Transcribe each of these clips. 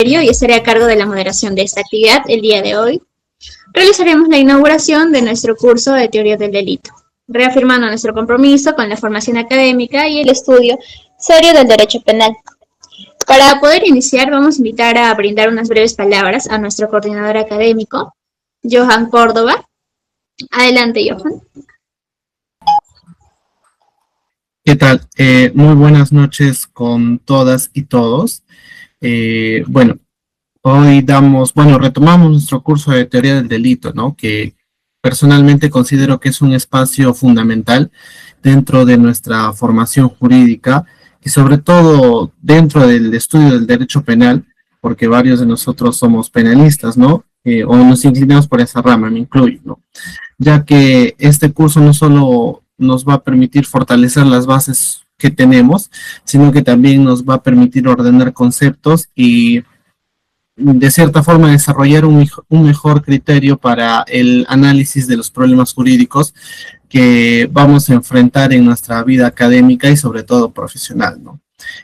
y estaré a cargo de la moderación de esta actividad el día de hoy. Realizaremos la inauguración de nuestro curso de Teoría del Delito, reafirmando nuestro compromiso con la formación académica y el estudio serio del derecho penal. Para poder iniciar, vamos a invitar a brindar unas breves palabras a nuestro coordinador académico, Johan Córdoba. Adelante, Johan. ¿Qué tal? Muy buenas noches con todas y todos. Hoy retomamos nuestro curso de teoría del delito, ¿no? Que personalmente considero que es un espacio fundamental dentro de nuestra formación jurídica y sobre todo dentro del estudio del derecho penal, porque varios de nosotros somos penalistas, ¿no? O nos inclinamos por esa rama, me incluyo, ¿no? Ya que este curso no solo nos va a permitir fortalecer las bases que tenemos, sino que también nos va a permitir ordenar conceptos y de cierta forma desarrollar un mejor criterio para el análisis de los problemas jurídicos que vamos a enfrentar en nuestra vida académica y sobre todo profesional, ¿no?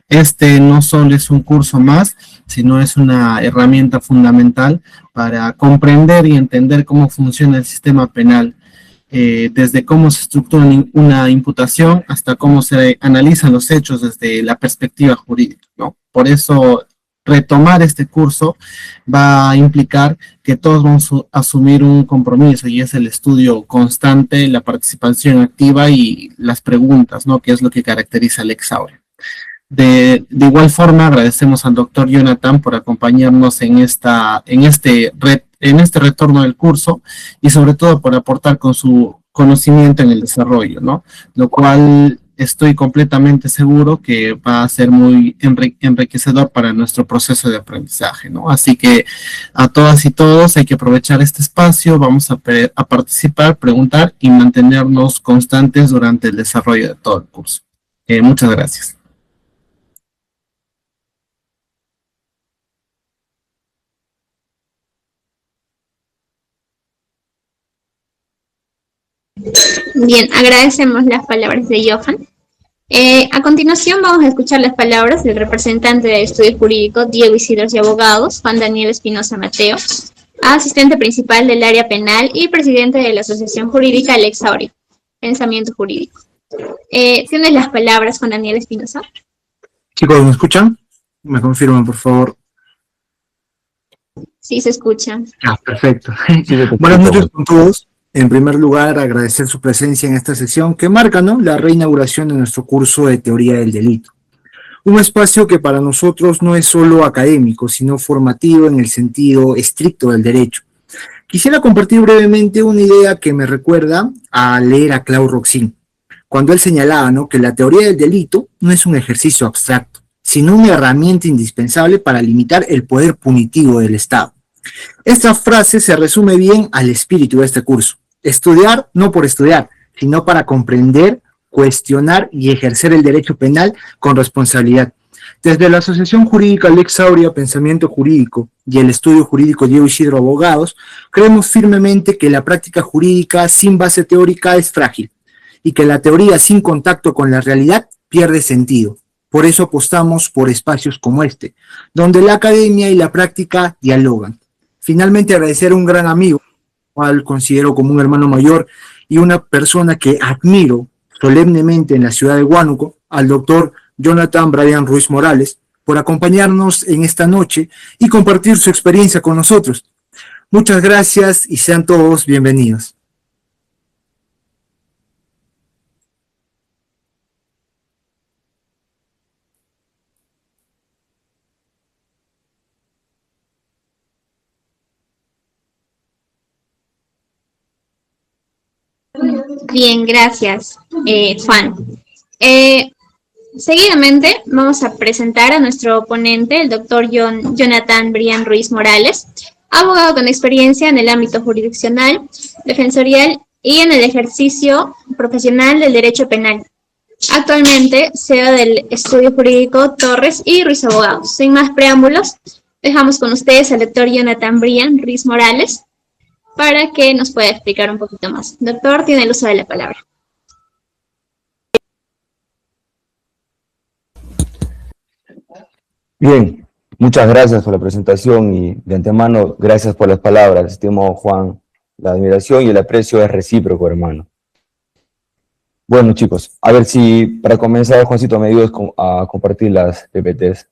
Este no solo es un curso más, sino es una herramienta fundamental para comprender y entender cómo funciona el sistema penal, desde cómo se estructura una imputación hasta cómo se analizan los hechos desde la perspectiva jurídica, ¿no? Por eso retomar este curso va a implicar que todos vamos a asumir un compromiso y es el estudio constante, la participación activa y las preguntas, ¿no? Que es lo que caracteriza al Exaurio. De igual forma, agradecemos al doctor Jonathan por acompañarnos en este retorno del curso y sobre todo por aportar con su conocimiento en el desarrollo, ¿no? Lo cual estoy completamente seguro que va a ser muy enriquecedor para nuestro proceso de aprendizaje, ¿no? Así que a todas y todos hay que aprovechar este espacio, vamos a participar, preguntar y mantenernos constantes durante el desarrollo de todo el curso. Muchas gracias. Bien, agradecemos las palabras de Johan. A continuación vamos a escuchar las palabras del representante del estudio jurídico Diego Isidros y Abogados, Juan Daniel Espinosa Mateo, asistente principal del área penal y presidente de la Asociación Jurídica Lex Aurea, Pensamiento Jurídico. ¿Tienes las palabras, Juan Daniel Espinosa? Chicos, ¿me escuchan? Me confirman, por favor. Sí, se escucha. Perfecto. Buenas noches con todos. En primer lugar, agradecer su presencia en esta sesión que marca, ¿no?, la reinauguración de nuestro curso de Teoría del Delito. Un espacio que para nosotros no es solo académico, sino formativo en el sentido estricto del derecho. Quisiera compartir brevemente una idea que me recuerda a leer a Claude Roxin, cuando él señalaba, ¿no?, que la teoría del delito no es un ejercicio abstracto, sino una herramienta indispensable para limitar el poder punitivo del Estado. Esta frase se resume bien al espíritu de este curso. Estudiar no por estudiar, sino para comprender, cuestionar y ejercer el derecho penal con responsabilidad. Desde la Asociación Jurídica Lex Aurea, Pensamiento Jurídico, y el Estudio Jurídico Diego Isidro Abogados, creemos firmemente que la práctica jurídica sin base teórica es frágil y que la teoría sin contacto con la realidad pierde sentido. Por eso apostamos por espacios como este, donde la academia y la práctica dialogan. Finalmente, agradecer a un gran amigo, cual considero como un hermano mayor y una persona que admiro solemnemente en la ciudad de Huánuco, al doctor Jonathan Brian Ruiz Morales, por acompañarnos en esta noche y compartir su experiencia con nosotros. Muchas gracias y sean todos bienvenidos. Bien, gracias, Juan. Seguidamente vamos a presentar a nuestro ponente, el doctor Jonathan Brian Ruiz Morales, abogado con experiencia en el ámbito jurisdiccional, defensorial y en el ejercicio profesional del derecho penal. Actualmente, CEO del estudio jurídico Torres y Ruiz Abogados. Sin más preámbulos, dejamos con ustedes al doctor Jonathan Brian Ruiz Morales para que nos pueda explicar un poquito más. Doctor, tiene el uso de la palabra. Bien, Muchas gracias por la presentación y de antemano, gracias por las palabras, estimado Juan. La admiración y el aprecio es recíproco, hermano. Bueno, chicos, a ver si para comenzar, Juancito, me ayudas a compartir las PPTs.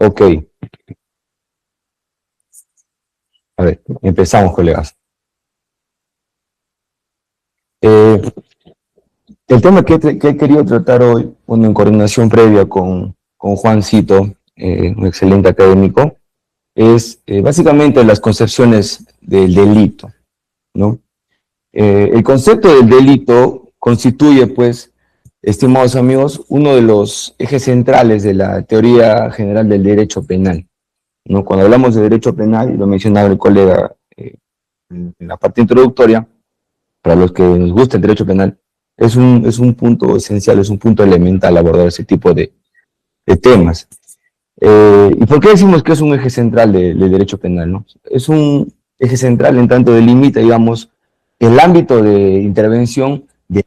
Ok. A ver, empezamos, colegas. El tema que he querido tratar hoy, bueno, en coordinación previa con Juancito, un excelente académico, es básicamente las concepciones del delito, ¿no? El concepto del delito constituye, pues, estimados amigos, uno de los ejes centrales de la teoría general del derecho penal, ¿no? Cuando hablamos de derecho penal, y lo mencionaba el colega en la parte introductoria, para los que nos gusta el derecho penal, es un punto esencial, es un punto elemental abordar ese tipo de temas. ¿Y por qué decimos que es un eje central del derecho penal, no? Es un eje central en tanto delimita, digamos, el ámbito de intervención de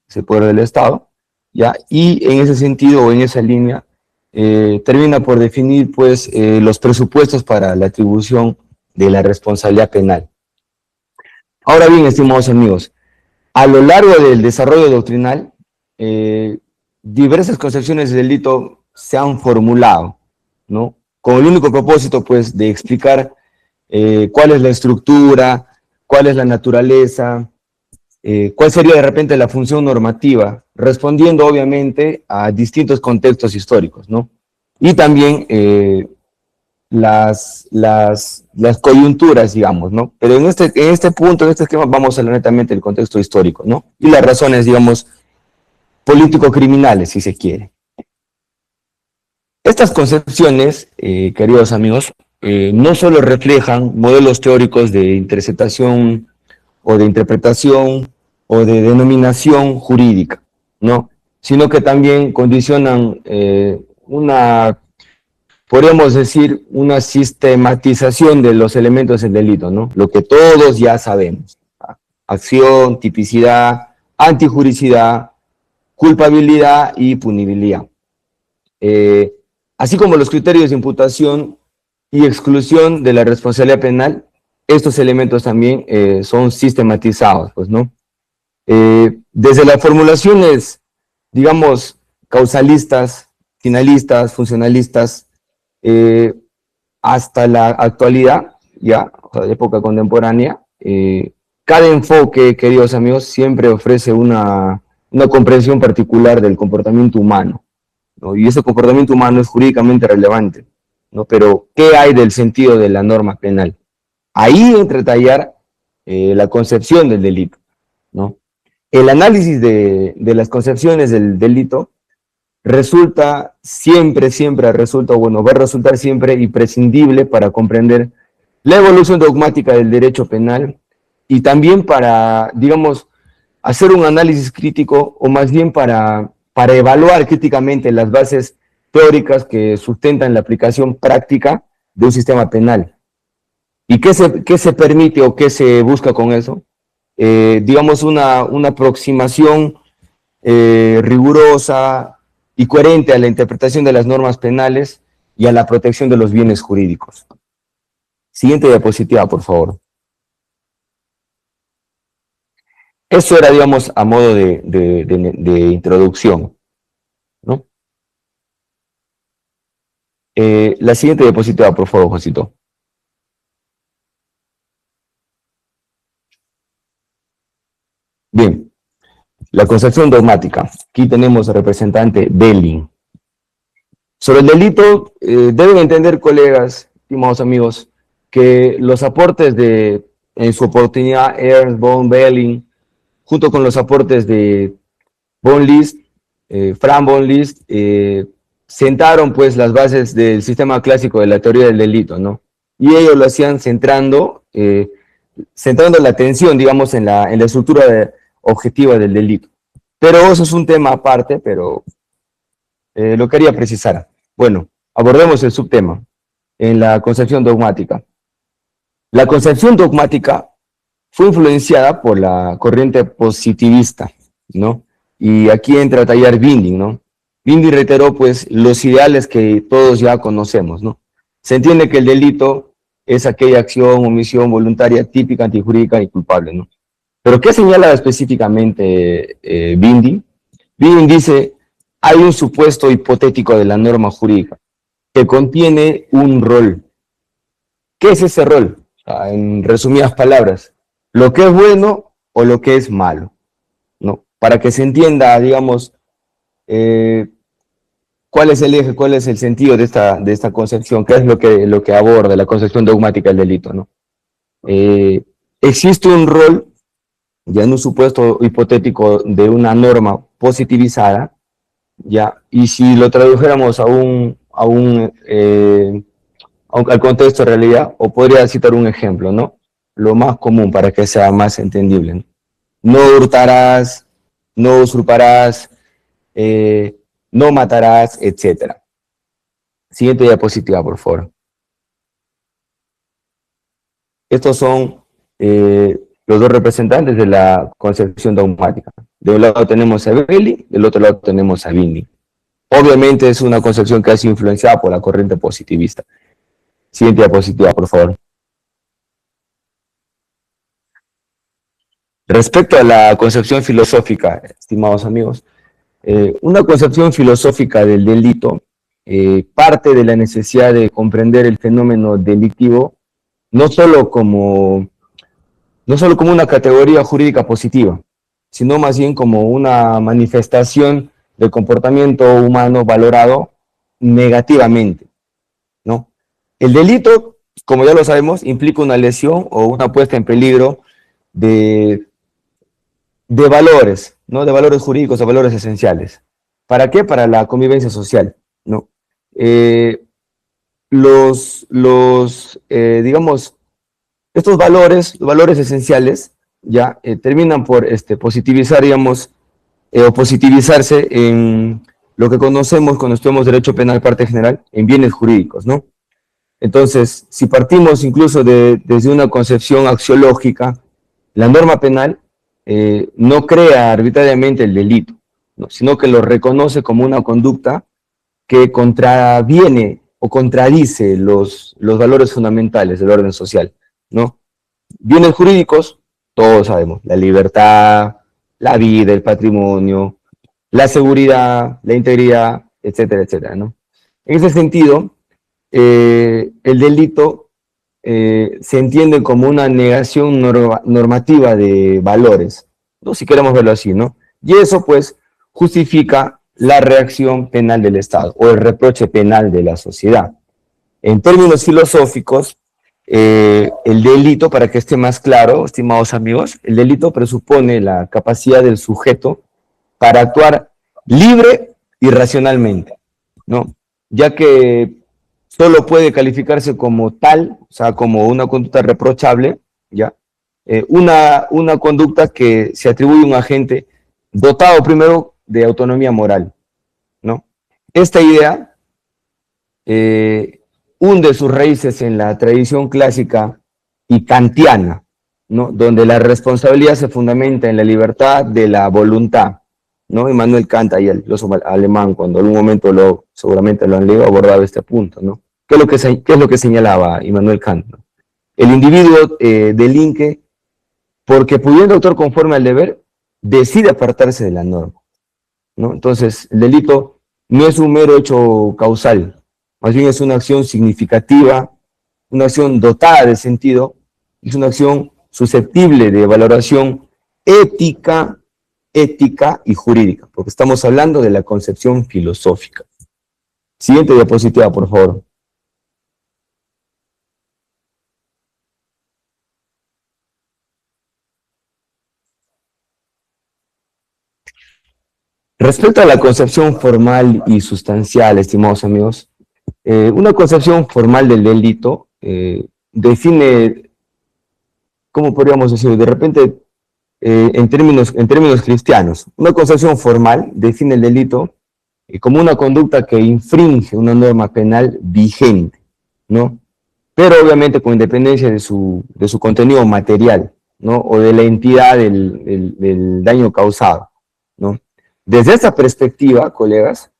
ese poder del Estado, ¿ya? Y en ese sentido, o en esa línea, termina por definir, pues, los presupuestos para la atribución de la responsabilidad penal. Ahora bien, estimados amigos, a lo largo del desarrollo doctrinal, diversas concepciones de delito se han formulado, ¿no? Con el único propósito, pues, de explicar cuál es la estructura, cuál es la naturaleza, cuál sería de repente la función normativa, respondiendo obviamente a distintos contextos históricos, ¿no? Y también las coyunturas, digamos, ¿no? Pero en este punto, en este esquema, vamos a hablar netamente del contexto histórico, ¿no? Y las razones, digamos, político-criminales, si se quiere. Estas concepciones, queridos amigos, no solo reflejan modelos teóricos de interpretación o de interpretación o de denominación jurídica, ¿no? Sino que también condicionan podríamos decir, una sistematización de los elementos del delito, ¿no? Lo que todos ya sabemos. Acción, tipicidad, antijuricidad, culpabilidad y punibilidad. Así como los criterios de imputación y exclusión de la responsabilidad penal, estos elementos también son sistematizados, pues, ¿no? Desde las formulaciones, digamos, causalistas, finalistas, funcionalistas, hasta la actualidad, ya, o sea, de época contemporánea, cada enfoque, queridos amigos, siempre ofrece una comprensión particular del comportamiento humano, ¿no? Y ese comportamiento humano es jurídicamente relevante, ¿no? Pero, ¿qué hay del sentido de la norma penal? Ahí entra a tallar la concepción del delito, ¿no? El análisis de las concepciones del delito resulta siempre, va a resultar siempre imprescindible para comprender la evolución dogmática del derecho penal y también para, digamos, hacer un análisis crítico, o más bien para evaluar críticamente las bases teóricas que sustentan la aplicación práctica de un sistema penal. ¿Y qué se permite o qué se busca con eso? Digamos, una aproximación rigurosa y coherente a la interpretación de las normas penales y a la protección de los bienes jurídicos. Siguiente diapositiva, por favor. Eso era, digamos, a modo de introducción, ¿no? La siguiente diapositiva, por favor, Josito. Bien, la concepción dogmática. Aquí tenemos al representante Belling. Sobre el delito, deben entender, colegas, estimados amigos, que los aportes en su oportunidad, Ernst, Bohm, Belling, junto con los aportes de von List, Frank von List, sentaron pues las bases del sistema clásico de la teoría del delito, ¿no? Y ellos lo hacían centrando la atención, digamos, en la estructura objetiva del delito. Pero eso es un tema aparte, pero lo quería precisar. Bueno, abordemos el subtema en la concepción dogmática. La concepción dogmática fue influenciada por la corriente positivista, ¿no? Y aquí entra a tallar Binding, ¿no? Binding reiteró, pues, los ideales que todos ya conocemos, ¿no? Se entiende que el delito es aquella acción, omisión voluntaria, típica, antijurídica y culpable, ¿no? Pero ¿qué señala específicamente Binding? Binding dice, hay un supuesto hipotético de la norma jurídica que contiene un rol. ¿Qué es ese rol? En resumidas palabras, lo que es bueno o lo que es malo, ¿no? Para que se entienda, digamos, cuál es el eje, cuál es el sentido de esta concepción, qué es lo que aborda la concepción dogmática del delito, ¿no? Existe un rol, ya en un supuesto hipotético de una norma positivizada, ya, y si lo tradujéramos al contexto de realidad, o podría citar un ejemplo, ¿no? Lo más común para que sea más entendible, ¿no? No hurtarás, no usurparás, no matarás, etc. Siguiente diapositiva, por favor. Estos son los dos representantes de la concepción dogmática. De un lado tenemos a Belli, del otro lado tenemos a Binding. Obviamente es una concepción que ha sido influenciada por la corriente positivista. Siguiente diapositiva, por favor. Respecto a la concepción filosófica, estimados amigos, una concepción filosófica del delito parte de la necesidad de comprender el fenómeno delictivo no solo como una categoría jurídica positiva, sino más bien como una manifestación del comportamiento humano valorado negativamente, ¿no? El delito, como ya lo sabemos, implica una lesión o una puesta en peligro de valores, ¿no? De valores jurídicos, de valores esenciales. ¿Para qué? Para la convivencia social, ¿no? Digamos, estos valores, los valores esenciales, ya terminan por positivizar, digamos, o positivizarse en lo que conocemos cuando estudiamos Derecho Penal, parte general, en bienes jurídicos, ¿no? Entonces, si partimos incluso desde una concepción axiológica, la norma penal no crea arbitrariamente el delito, ¿no? Sino que lo reconoce como una conducta que contraviene o contradice los valores fundamentales del orden social, ¿no? Bienes jurídicos, todos sabemos, la libertad, la vida, el patrimonio, la seguridad, la integridad, etcétera, etcétera, ¿no? En ese sentido, el delito se entiende como una negación normativa de valores, ¿no? Si queremos verlo así, ¿no? Y eso, pues, justifica la reacción penal del Estado o el reproche penal de la sociedad. En términos filosóficos, el delito, para que esté más claro, estimados amigos, el delito presupone la capacidad del sujeto para actuar libre y racionalmente, ¿no? Ya que solo puede calificarse como tal, o sea, como una conducta reprochable, ¿ya? Una conducta que se atribuye a un agente dotado primero de autonomía moral, ¿no? Esta idea hunde sus raíces en la tradición clásica y kantiana, ¿no? Donde la responsabilidad se fundamenta en la libertad de la voluntad, ¿no? Immanuel Kant, ahí el filósofo alemán, cuando en algún momento seguramente lo han leído, abordaba este punto, ¿no? ¿Qué es lo que señalaba Immanuel Kant, ¿no? El individuo delinque porque pudiendo actuar conforme al deber, decide apartarse de la norma, ¿no? Entonces, el delito no es un mero hecho causal, más bien es una acción significativa, una acción dotada de sentido, es una acción susceptible de valoración ética y jurídica, porque estamos hablando de la concepción filosófica. Siguiente diapositiva, por favor. Respecto a la concepción formal y sustancial, estimados amigos, una concepción formal del delito define, ¿cómo podríamos decir? De repente, en términos cristianos, una concepción formal define el delito como una conducta que infringe una norma penal vigente, ¿no? Pero obviamente con independencia de su contenido material, ¿no? O de la entidad del daño causado, ¿no? Desde esta perspectiva, colegas,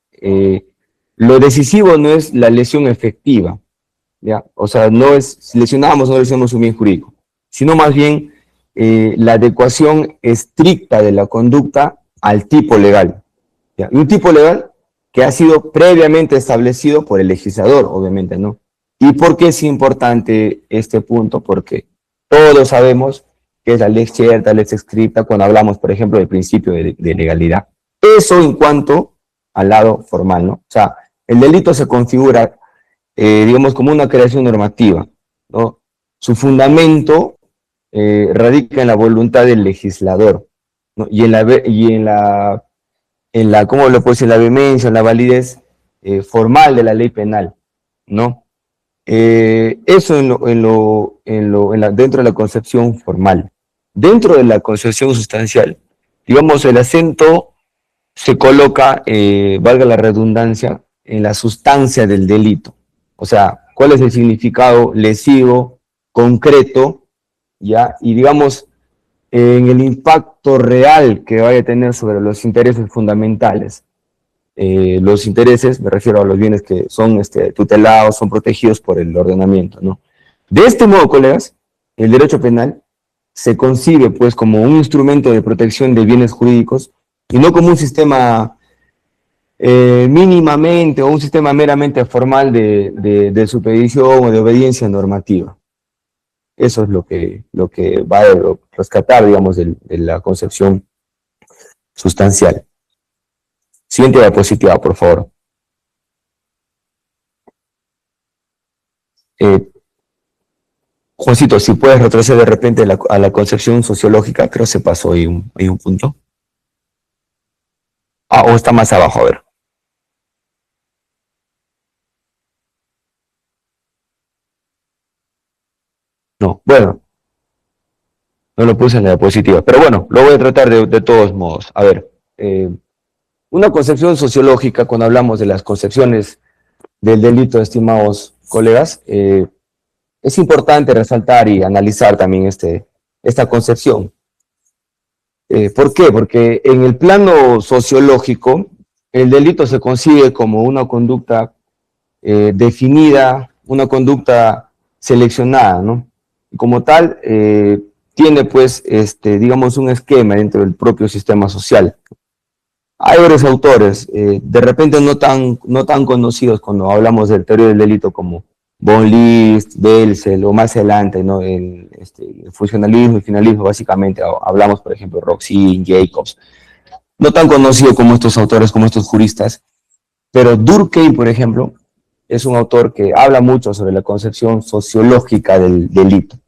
lo decisivo no es la lesión efectiva, ¿ya? O sea, no es si lesionamos o no lesionamos un bien jurídico, sino más bien la adecuación estricta de la conducta al tipo legal, ¿ya? Y un tipo legal que ha sido previamente establecido por el legislador, obviamente, ¿no? ¿Y por qué es importante este punto? Porque todos sabemos que es la lex cierta, lex scripta, cuando hablamos, por ejemplo, del principio de legalidad. Eso en cuanto al lado formal, ¿no? O sea, el delito se configura, digamos, como una creación normativa, ¿no? Su fundamento radica en la voluntad del legislador, ¿no? Y en la ¿cómo lo puedo decir? La vehemencia, en la validez formal de la ley penal, ¿no? Eso dentro de la concepción formal. Dentro de la concepción sustancial, digamos, el acento se coloca, valga la redundancia, en la sustancia del delito. O sea, cuál es el significado lesivo, concreto, ¿ya? Y digamos, en el impacto real que vaya a tener sobre los intereses fundamentales. Los intereses, me refiero a los bienes que son tutelados, son protegidos por el ordenamiento, ¿no? De este modo, colegas, el derecho penal se concibe pues como un instrumento de protección de bienes jurídicos y no como un sistema mínimamente o un sistema meramente formal de supervisión o de obediencia normativa. Eso es lo que va a rescatar, digamos, de la concepción sustancial. Siguiente diapositiva, por favor. Juancito, si puedes retroceder de repente a la concepción sociológica, creo que se pasó ahí un punto. Ah, o está más abajo, a ver. No, bueno, no lo puse en la diapositiva, pero bueno, lo voy a tratar de todos modos. A ver, una concepción sociológica, cuando hablamos de las concepciones del delito, estimados colegas, es importante resaltar y analizar también esta concepción. ¿Por qué? Porque en el plano sociológico, el delito se concibe como una conducta definida, una conducta seleccionada, ¿no? Y como tal, tiene pues, digamos, un esquema dentro del propio sistema social. Hay varios autores, de repente no tan conocidos cuando hablamos del teoría del delito, como von List, Belzel, o más adelante, ¿no? El funcionalismo y finalismo, básicamente, hablamos, por ejemplo, Roxin, Jacobs, no tan conocido como estos autores, como estos juristas, pero Durkheim, por ejemplo, es un autor que habla mucho sobre la concepción sociológica del delito,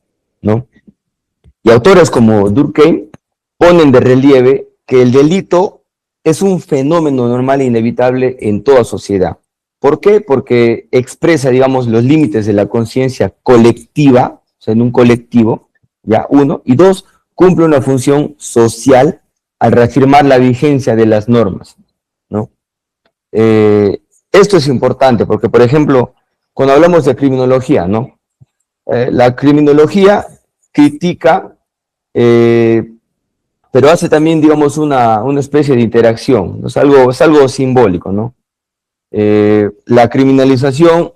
¿no? Y autores como Durkheim ponen de relieve que el delito es un fenómeno normal e inevitable en toda sociedad. ¿Por qué? Porque expresa, digamos, los límites de la conciencia colectiva, o sea, en un colectivo, ya, uno, y dos, cumple una función social al reafirmar la vigencia de las normas, ¿no? Esto es importante porque, por ejemplo, cuando hablamos de criminología, ¿no? La criminología critica, pero hace también, digamos, una especie de interacción, ¿no? Es algo simbólico, ¿no? La criminalización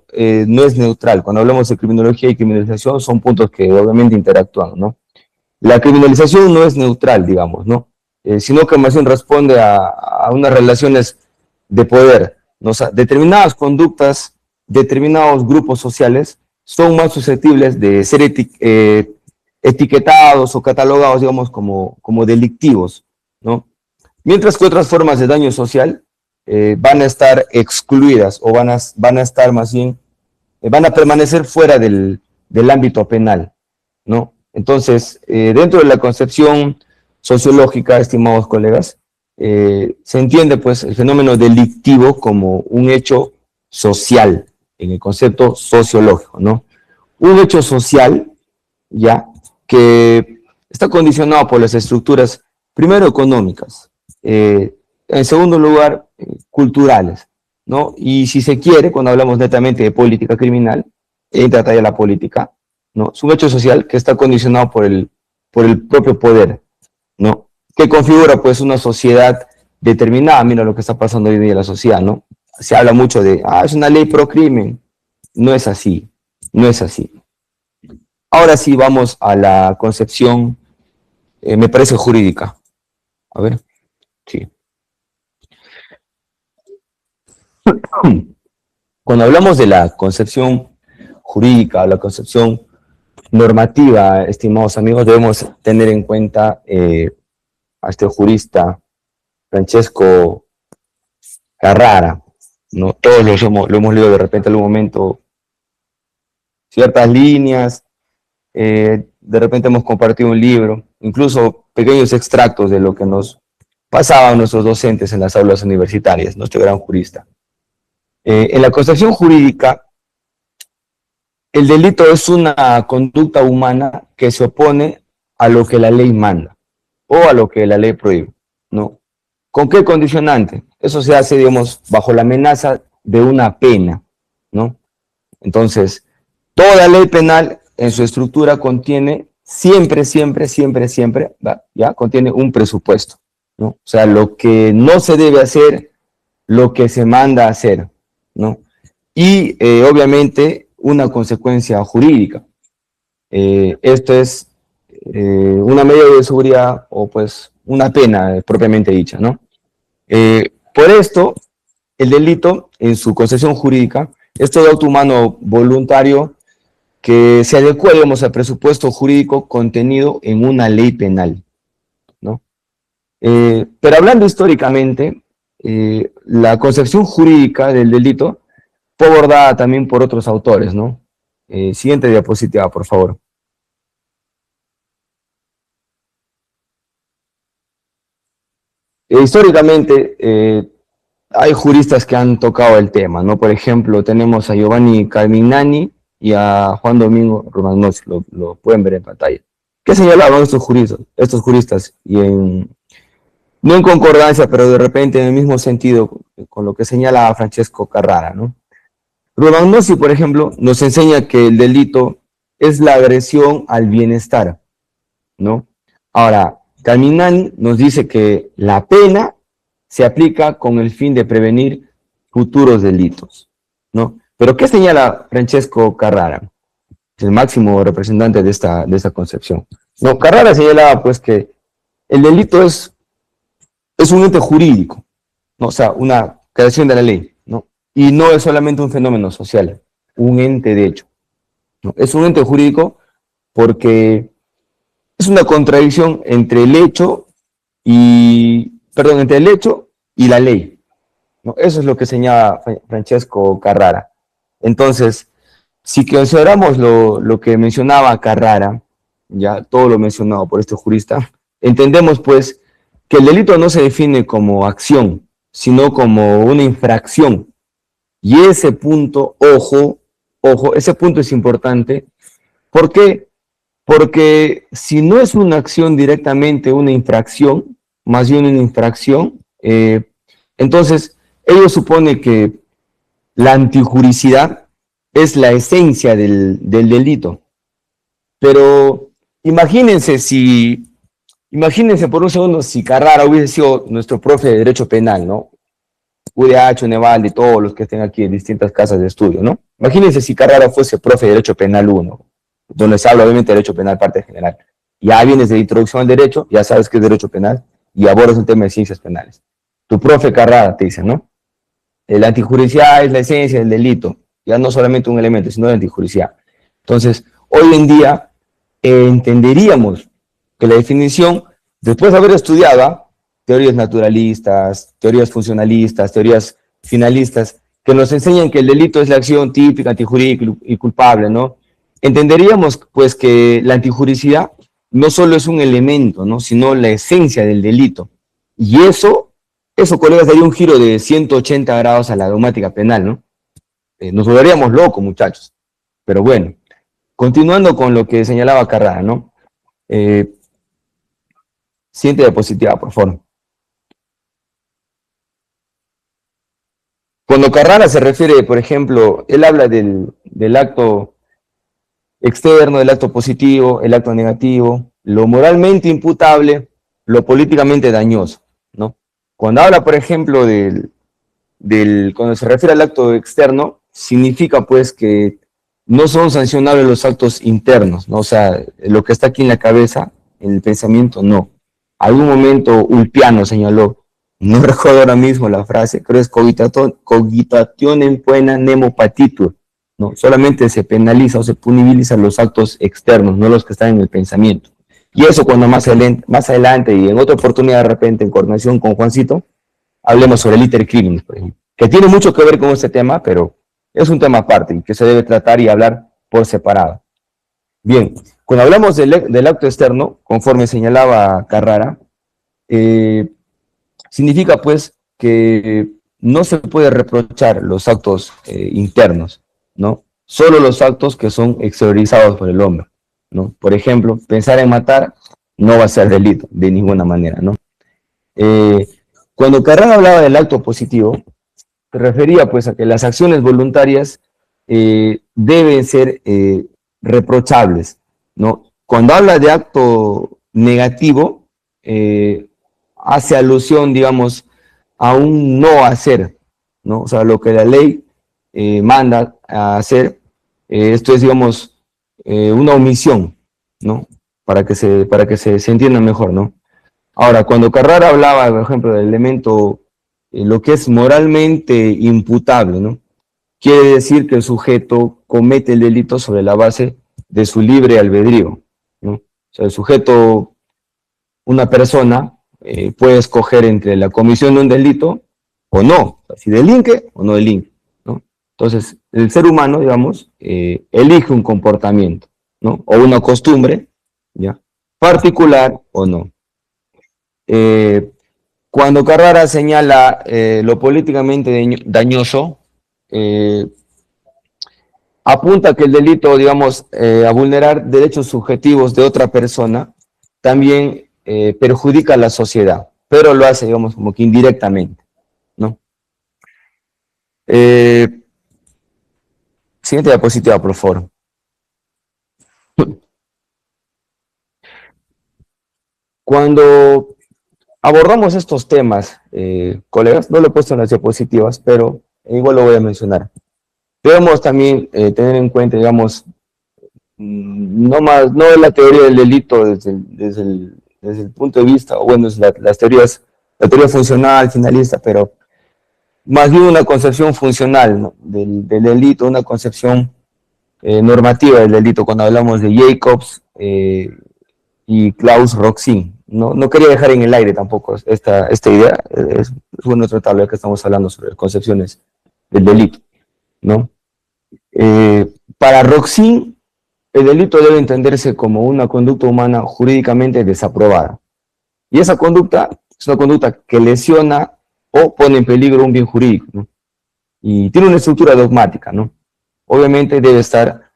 no es neutral. Cuando hablamos de criminología y criminalización son puntos que obviamente interactúan, ¿no? La criminalización no es neutral, digamos, ¿no? Sino que más bien responde a unas relaciones de poder, ¿no? O sea, determinadas conductas, determinados grupos sociales son más susceptibles de ser etiquetados o catalogados, digamos, como delictivos, ¿no? Mientras que otras formas de daño social van a estar excluidas o van a estar más bien, van a permanecer fuera del ámbito penal, ¿no? Entonces, dentro de la concepción sociológica, estimados colegas, se entiende pues el fenómeno delictivo como un hecho social, en el concepto sociológico, ¿no? Un hecho social, ya, que está condicionado por las estructuras, primero económicas, en segundo lugar, culturales, ¿no? Y si se quiere, cuando hablamos netamente de política criminal, entra ya la política, ¿no? Es un hecho social que está condicionado por el propio poder, ¿no? Que configura pues una sociedad determinada. Mira lo que está pasando hoy en día en la sociedad, ¿no? Se habla mucho de, es una ley pro crimen. No es así, no es así. Ahora sí vamos a la concepción, me parece jurídica. A ver, sí. Cuando hablamos de la concepción jurídica, la concepción normativa, estimados amigos, debemos tener en cuenta a este jurista Francesco Carrara, ¿no? Todos lo hemos leído de repente en algún momento, ciertas líneas, de repente hemos compartido un libro, incluso pequeños extractos de lo que nos pasaban nuestros docentes en las aulas universitarias, nuestro gran jurista. En la concepción jurídica, el delito es una conducta humana que se opone a lo que la ley manda o a lo que la ley prohíbe, ¿no? ¿Con qué condicionante? Eso se hace, digamos, bajo la amenaza de una pena, ¿no? Entonces, toda ley penal en su estructura contiene siempre, ¿ya? Contiene un presupuesto, ¿no? O sea, lo que no se debe hacer, lo que se manda a hacer, ¿no? Y obviamente una consecuencia jurídica. Esto es una medida de seguridad o pues una pena propiamente dicha, ¿no? Por esto, el delito en su concepción jurídica es todo acto humano voluntario que se adecua, digamos, al presupuesto jurídico contenido en una ley penal, ¿no? Pero hablando históricamente, la concepción jurídica del delito fue abordada también por otros autores, ¿no? Siguiente diapositiva, por favor. Históricamente, hay juristas que han tocado el tema, ¿no? Por ejemplo, tenemos a Giovanni Carmignani y a Juan Domingo Romagnosi, lo pueden ver en pantalla. ¿Qué señalaban estos juristas? Y no en concordancia, pero de repente en el mismo sentido con lo que señala Francesco Carrara, ¿no? Romagnosi, por ejemplo, nos enseña que el delito es la agresión al bienestar, ¿no? Ahora, Carmignani nos dice que la pena se aplica con el fin de prevenir futuros delitos, ¿no? Pero ¿qué señala Francesco Carrara? El máximo representante de esta concepción. No, Carrara señalaba pues que el delito es un ente jurídico, ¿no? O sea, una creación de la ley, ¿no? Y no es solamente un fenómeno social, un ente de hecho, ¿no? Es un ente jurídico porque es una contradicción entre el hecho entre el hecho y la ley, ¿no? Eso es lo que señala Francesco Carrara. Entonces, si consideramos lo que mencionaba Carrara, ya todo lo mencionado por este jurista, entendemos pues que el delito no se define como acción, sino como una infracción. Y ese punto, ojo, ese punto es importante. ¿Por qué? Porque si no es una acción directamente una infracción, más bien una infracción, entonces ello supone que la antijuricidad es la esencia del delito. Pero imagínense por un segundo si Carrara hubiese sido nuestro profe de Derecho Penal, ¿no? UDH, Unevalde y todos los que estén aquí en distintas casas de estudio, ¿no? Imagínense si Carrara fuese profe de Derecho Penal 1, donde se habla obviamente de Derecho Penal parte general. Ya vienes de Introducción al Derecho, ya sabes qué es Derecho Penal, y abordas el tema de Ciencias Penales. Tu profe Carrara te dice, ¿no? La antijuricidad es la esencia del delito, ya no solamente un elemento, sino la antijuricidad. Entonces, hoy en día entenderíamos que la definición, después de haber estudiado teorías naturalistas, teorías funcionalistas, teorías finalistas, que nos enseñan que el delito es la acción típica, antijurídica y culpable, ¿no? Entenderíamos, pues, que la antijuricidad no solo es un elemento, ¿no? Sino la esencia del delito. Y eso Eso, colegas, daría un giro de 180 grados a la dogmática penal, ¿no? Nos volveríamos locos, muchachos. Pero bueno, continuando con lo que señalaba Carrara, ¿no? Siguiente diapositiva, por favor. Cuando Carrara se refiere, por ejemplo, él habla del acto externo, del acto positivo, el acto negativo, lo moralmente imputable, lo políticamente dañoso, ¿no? Cuando habla, por ejemplo, cuando se refiere al acto externo, significa pues que no son sancionables los actos internos, ¿no? O sea, lo que está aquí en la cabeza, en el pensamiento, no. Algún momento Ulpiano señaló, no recuerdo ahora mismo la frase, creo es cogitationem poena nemo patitur, ¿no? Solamente se penaliza o se punibilizan los actos externos, no los que están en el pensamiento. Y eso cuando más adelante y en otra oportunidad de repente en coordinación con Juancito, hablemos sobre el iter criminis, por ejemplo, que tiene mucho que ver con este tema, pero es un tema aparte y que se debe tratar y hablar por separado. Bien, cuando hablamos del acto externo, conforme señalaba Carrara, significa pues que no se puede reprochar los actos internos, ¿no? Solo los actos que son exteriorizados por el hombre, ¿no? Por ejemplo, pensar en matar no va a ser delito de ninguna manera, ¿no? Cuando Carrara hablaba del acto positivo, se refería pues a que las acciones voluntarias deben ser reprochables, ¿no? Cuando habla de acto negativo, hace alusión, digamos, a un no hacer, ¿no? O sea, lo que la ley manda a hacer, esto es, digamos, una omisión, ¿no? Para que se entienda mejor, ¿no? Ahora, cuando Carrara hablaba, por ejemplo, del elemento, lo que es moralmente imputable, ¿no? Quiere decir que el sujeto comete el delito sobre la base de su libre albedrío, ¿no? O sea, el sujeto, una persona, puede escoger entre la comisión de un delito o no, o sea, si delinque o no delinque, ¿no? Entonces, el ser humano, digamos, elige un comportamiento, ¿no? O una costumbre, ¿ya? Particular o no. Cuando Carrara señala lo políticamente dañoso, apunta que el delito, digamos, a vulnerar derechos subjetivos de otra persona, también perjudica a la sociedad, pero lo hace, digamos, como que indirectamente, ¿no? Siguiente diapositiva, por favor. Cuando abordamos estos temas, colegas, no lo he puesto en las diapositivas, pero igual lo voy a mencionar. Debemos también tener en cuenta, digamos, no la teoría del delito desde el punto de vista, o bueno, es la teoría funcional, finalista, pero más bien una concepción funcional, ¿no? del delito, una concepción normativa del delito, cuando hablamos de Jacobs y Klaus Roxin. No quería dejar en el aire tampoco esta idea, es bueno tratarlo ya que estamos hablando sobre concepciones del delito, ¿no? Para Roxin, el delito debe entenderse como una conducta humana jurídicamente desaprobada. Y esa conducta es una conducta que lesiona o pone en peligro un bien jurídico, ¿no? Y tiene una estructura dogmática, ¿no? Obviamente debe estar,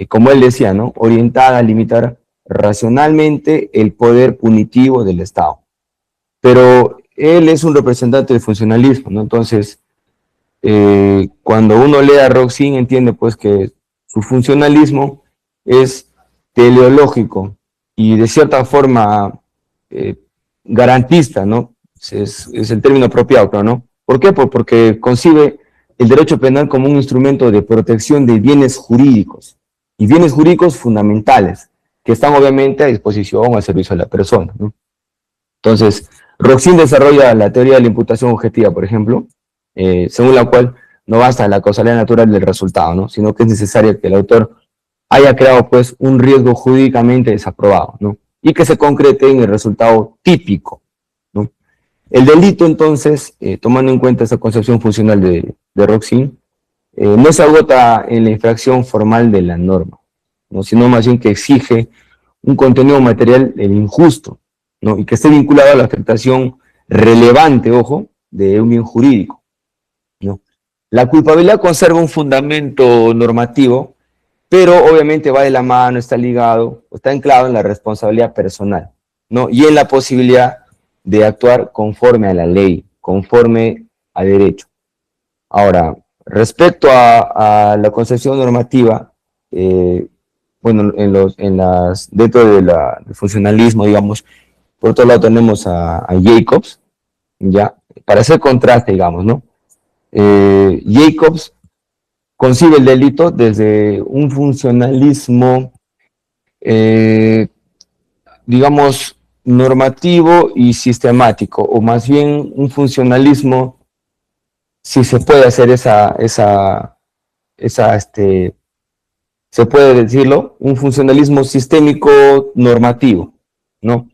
como él decía, ¿no? Orientada a limitar racionalmente el poder punitivo del Estado. Pero él es un representante del funcionalismo, ¿no? Entonces, cuando uno lee a Roxin, entiende pues que su funcionalismo es teleológico y de cierta forma garantista, ¿no? Es el término apropiado, claro, ¿no? ¿Por qué? Porque concibe el derecho penal como un instrumento de protección de bienes jurídicos, y bienes jurídicos fundamentales, que están obviamente a disposición o al servicio de la persona, ¿no? Entonces, Roxin desarrolla la teoría de la imputación objetiva, por ejemplo, según la cual no basta la causalidad natural del resultado, ¿no? Sino que es necesario que el autor haya creado pues un riesgo jurídicamente desaprobado, ¿no? Y que se concrete en el resultado típico, ¿no? El delito, entonces, tomando en cuenta esa concepción funcional de Roxin, no se agota en la infracción formal de la norma, ¿no? Sino más bien que exige un contenido material injusto, ¿no? Y que esté vinculado a la afectación relevante, ojo, de un bien jurídico, ¿no? La culpabilidad conserva un fundamento normativo, pero obviamente va de la mano, está ligado, está anclado en la responsabilidad personal, ¿no? Y en la posibilidad de actuar conforme a la ley, conforme a derecho. Ahora, respecto a la concepción normativa, bueno, dentro del funcionalismo, digamos, por otro lado tenemos a Jacobs, ¿ya? Para hacer contraste, digamos, ¿no? Jacobs concibe el delito desde un funcionalismo, digamos, normativo y sistemático, o más bien un funcionalismo, si se puede hacer se puede decirlo, un funcionalismo sistémico normativo, ¿no?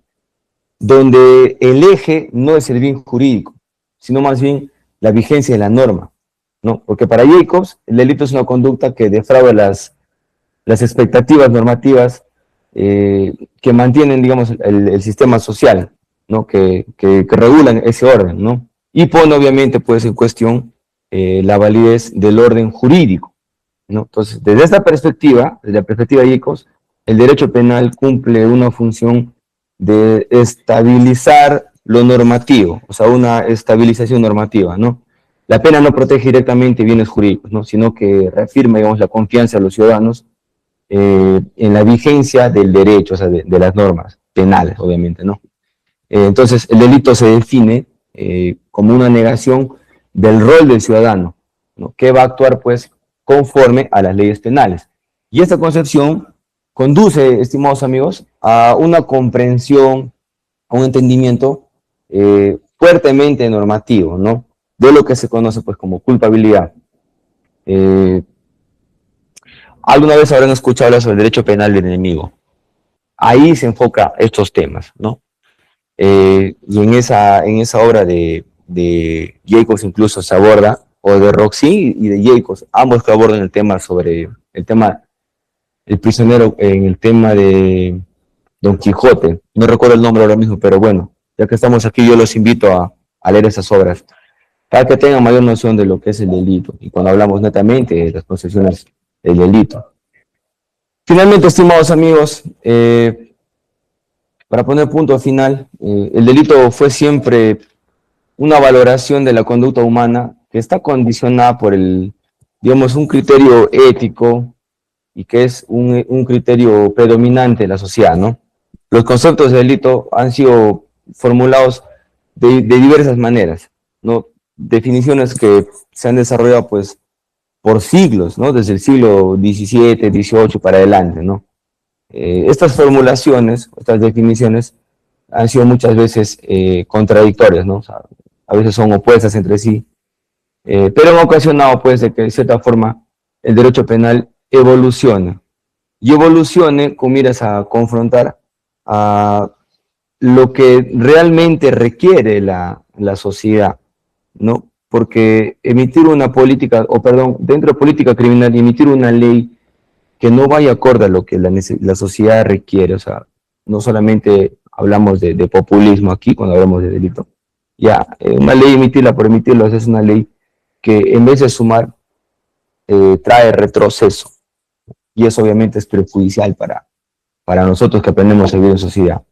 Donde el eje no es el bien jurídico, sino más bien la vigencia de la norma, ¿no? Porque para Jacobs, el delito es una conducta que defrauda las expectativas normativas que mantienen, digamos, el sistema social, ¿no? Que regulan ese orden, ¿no? Y pone, obviamente, pues, en cuestión la validez del orden jurídico, ¿no? Entonces, desde esta perspectiva, desde la perspectiva de Jacobs, el derecho penal cumple una función de estabilizar lo normativo, o sea, una estabilización normativa, ¿no? La pena no protege directamente bienes jurídicos, ¿no? Sino que reafirma, digamos, la confianza de los ciudadanos en la vigencia del derecho, o sea, de las normas penales, obviamente, ¿no? Entonces, el delito se define como una negación del rol del ciudadano, ¿no? Que va a actuar, pues, conforme a las leyes penales. Y esta concepción conduce, estimados amigos, a una comprensión, a un entendimiento fuertemente normativo, ¿no? De lo que se conoce, pues, como culpabilidad. Alguna vez habrán escuchado hablar sobre el derecho penal del enemigo. Ahí se enfoca estos temas, ¿no? Y en esa obra de Jacobs incluso se aborda, o de Roxy y de Jacobs, ambos que abordan el tema sobre el prisionero, en el tema de Don Quijote. No recuerdo el nombre ahora mismo, pero bueno, ya que estamos aquí, yo los invito a leer esas obras, para que tengan mayor noción de lo que es el delito, y cuando hablamos netamente de las concepciones del delito. Finalmente, estimados amigos, para poner punto final, el delito fue siempre una valoración de la conducta humana que está condicionada por digamos, un criterio ético, y que es un criterio predominante en la sociedad, ¿no? Los conceptos de delito han sido formulados de diversas maneras, ¿no? Definiciones que se han desarrollado, pues, por siglos, ¿no? Desde el siglo XVII, XVIII para adelante, ¿no? Estas formulaciones, estas definiciones, han sido muchas veces contradictorias, ¿no? O sea, a veces son opuestas entre sí, pero han ocasionado, pues, de que de cierta forma el derecho penal evolucione, y evolucione con miras a confrontar a lo que realmente requiere la sociedad, ¿no? Porque emitir una política, o perdón, dentro de política criminal, emitir una ley que no vaya acorde a lo que la sociedad requiere, o sea, no solamente hablamos de populismo aquí cuando hablamos de delito. Ya, una ley emitirla por emitirlo es una ley que en vez de sumar, trae retroceso, y eso obviamente es perjudicial para nosotros que aprendemos a vivir en sociedad.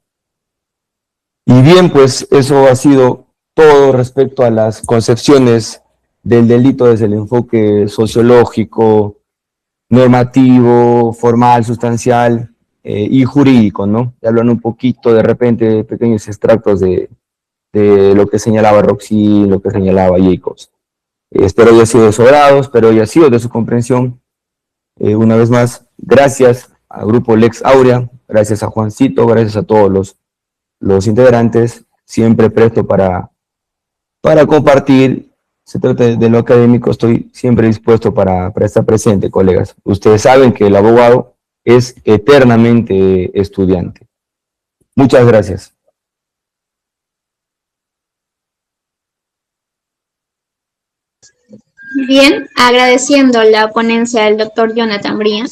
Y bien, pues eso ha sido todo respecto a las concepciones del delito desde el enfoque sociológico, normativo, formal, sustancial y jurídico, ¿no? Ya hablan un poquito, de repente, pequeños extractos de lo que señalaba Roxy, lo que señalaba Jacobs. Espero haya sido de su agrado, espero haya sido de su comprensión. Una vez más, gracias al grupo Lex Aurea, gracias a Juancito, gracias a todos los integrantes, siempre presto para compartir. Se trata de lo académico, estoy siempre dispuesto para estar presente, colegas. Ustedes saben que el abogado es eternamente estudiante. Muchas gracias. Bien, agradeciendo la ponencia del doctor Jonathan Brian,